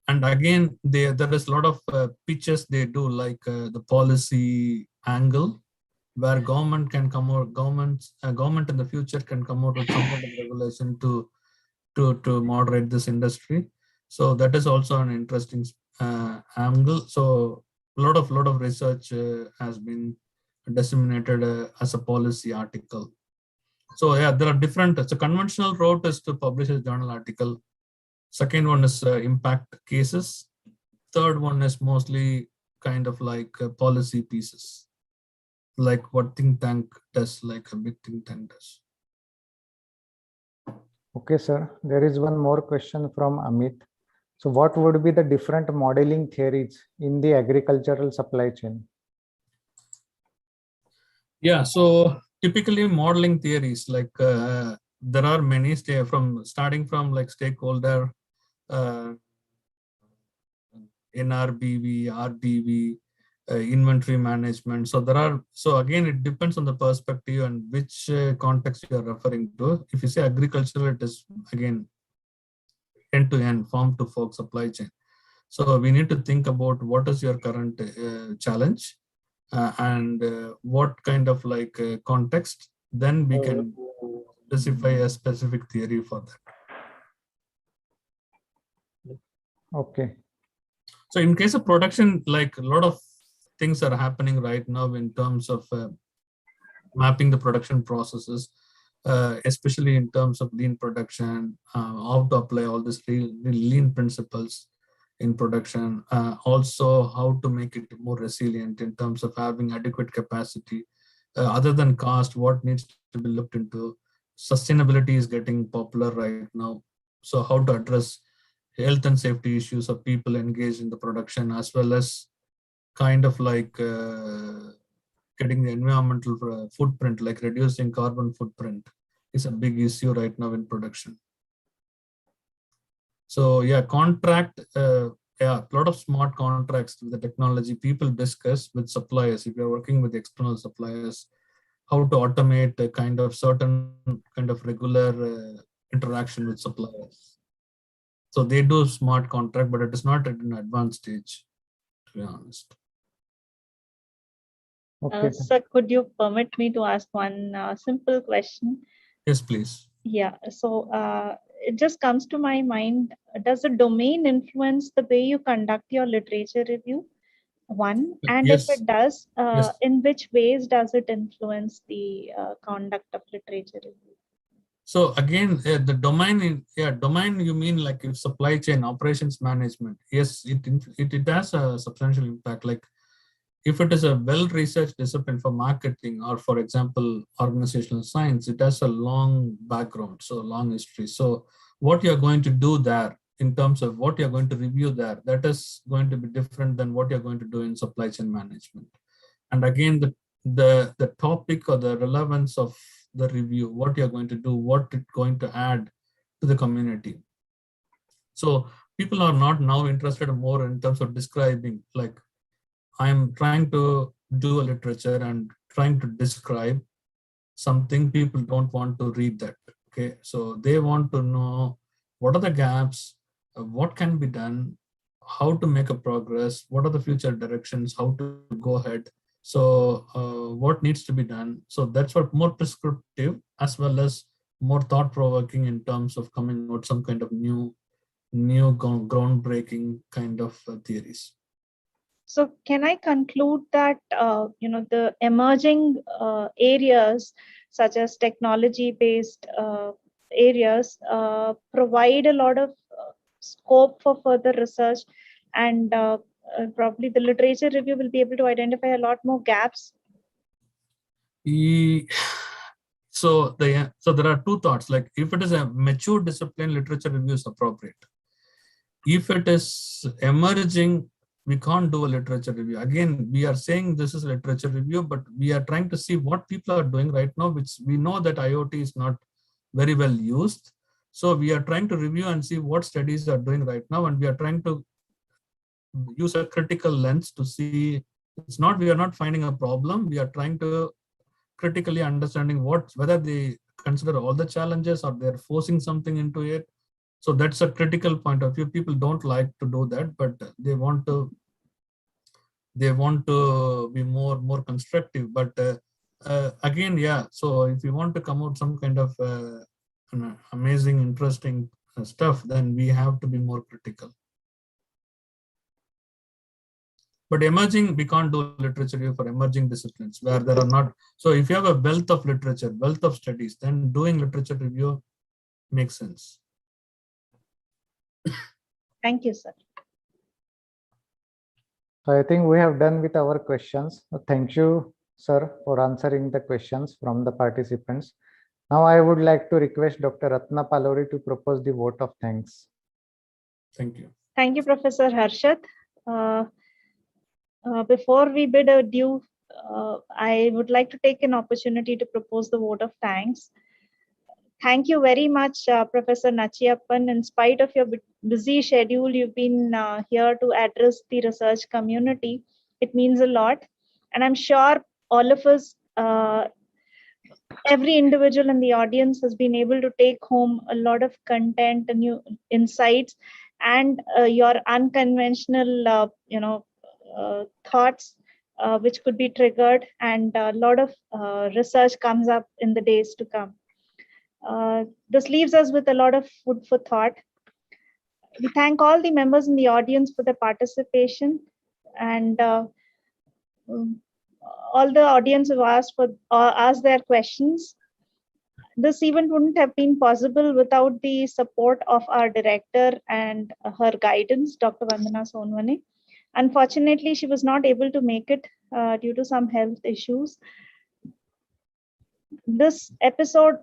S4: And again, there is a lot of pitches they do, like the policy angle, where government can come out, government in the future can come out with some kind of regulation to moderate this industry. So that is also an interesting angle. So a lot of research has been disseminated as a policy article. So yeah, there are different. So conventional route is to publish a journal article. Second one is impact cases. Third one is mostly kind of like policy pieces, like what think tank does, like a big think tank does.
S3: Okay, sir. There is one more question from Amit. So what would be the different modeling theories in the agricultural supply chain?
S4: Yeah, so typically modeling theories, like there are many starting from like stakeholder, NRBV, RDV, inventory management. So so again, it depends on the perspective and which context you are referring to. If you say agricultural, it is again end-to-end, farm to fork supply chain. So we need to think about what is your current challenge and what kind of like context, then we can specify a specific theory for that.
S3: Okay.
S4: So in case of production, like a lot of things are happening right now in terms of mapping the production processes, especially in terms of lean production, how to apply all these lean principles in production, also how to make it more resilient in terms of having adequate capacity. Other than cost, what needs to be looked into? Sustainability is getting popular right now. So how to address health and safety issues of people engaged in the production, as well as kind of like getting the environmental footprint, like reducing carbon footprint is a big issue right now in production. So yeah, a lot of smart contracts with the technology people discuss with suppliers. If you're working with external suppliers, how to automate a kind of certain kind of regular interaction with suppliers. So they do smart contract, but it is not at an advanced stage, to be honest.
S3: Okay.
S6: Sir, could you permit me to ask one simple question?
S4: Yes, please.
S6: Yeah, so it just comes to my mind, does the domain influence the way you conduct your literature review? One, and
S4: Yes.
S6: if it does,
S4: Yes.
S6: in which ways does it influence the conduct of literature review?
S4: So again, the domain, domain you mean like if supply chain operations management. Yes, it has a substantial impact. Like if it is a well-researched discipline for marketing, or for example, organizational science, it has a long background, so long history. So what you're going to do there in terms of what you're going to review there, that is going to be different than what you're going to do in supply chain management. And again, the topic or the relevance of the review, what you're going to do, what it's going to add to the community. So people are not now interested more in terms of describing, like I'm trying to do a literature and trying to describe something. People don't want to read that. Okay, so they want to know what are the gaps, what can be done, how to make a progress, what are the future directions, how to go ahead. So what needs to be done. So that's what more prescriptive as well as more thought-provoking in terms of coming out some kind of new groundbreaking kind of theories.
S6: So can I conclude that the emerging areas such as technology-based areas provide a lot of scope for further research, and probably the literature review will be able to identify a lot more gaps?
S4: So there are two thoughts. Like if it is a mature discipline, literature review is appropriate. If it is emerging, we can't do a literature review. Again, we are saying this is a literature review, but we are trying to see what people are doing right now, which we know that IoT is not very well used. So we are trying to review and see what studies are doing right now, and we are trying to use a critical lens to see. It's not, we are not finding a problem. We are trying to critically understanding whether they consider all the challenges or they're forcing something into it. So that's a critical point of view. People don't like to do that, but they want to be more constructive. But again, yeah. So if you want to come out some kind of amazing, interesting stuff, then we have to be more critical. But emerging, we can't do literature review for emerging disciplines where there are not. So if you have a wealth of literature, wealth of studies, then doing literature review makes sense.
S6: Thank you, sir.
S3: So I think we have done with our questions. Thank you, sir, for answering the questions from the participants. Now I would like to request Dr. Ratna Palori to propose the vote of thanks.
S4: Thank you.
S6: Thank you, Professor Harshad. Before we bid adieu, I would like to take an opportunity to propose the vote of thanks. Thank you very much, Professor Nachiappan. In spite of your busy schedule, you've been here to address the research community. It means a lot. And I'm sure all of us, every individual in the audience has been able to take home a lot of content and new insights, and your unconventional, thoughts, which could be triggered, and a lot of research comes up in the days to come. This leaves us with a lot of food for thought. We thank all the members in the audience for their participation, and all the audience who asked their questions. This event wouldn't have been possible without the support of our director and her guidance, Dr. Vandana Sonwane. Unfortunately, she was not able to make it due to some health issues. This episode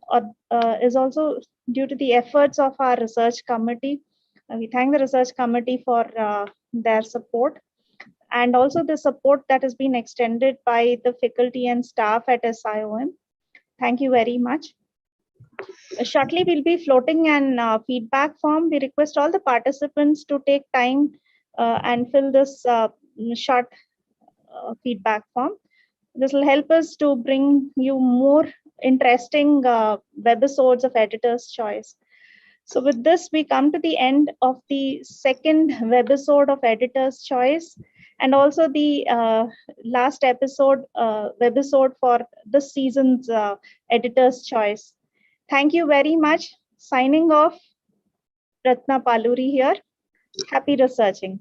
S6: is also due to the efforts of our research committee. We thank the research committee for their support, and also the support that has been extended by the faculty and staff at SIOM. Thank you very much. Shortly, we'll be floating an feedback form. We request all the participants to take time and fill this short feedback form. This will help us to bring you more interesting webisodes of Editor's Choice. So with this, we come to the end of the second webisode of Editor's Choice, and also the last webisode for this season's Editor's Choice. Thank you very much. Signing off, Ratna Paluri here. Happy researching.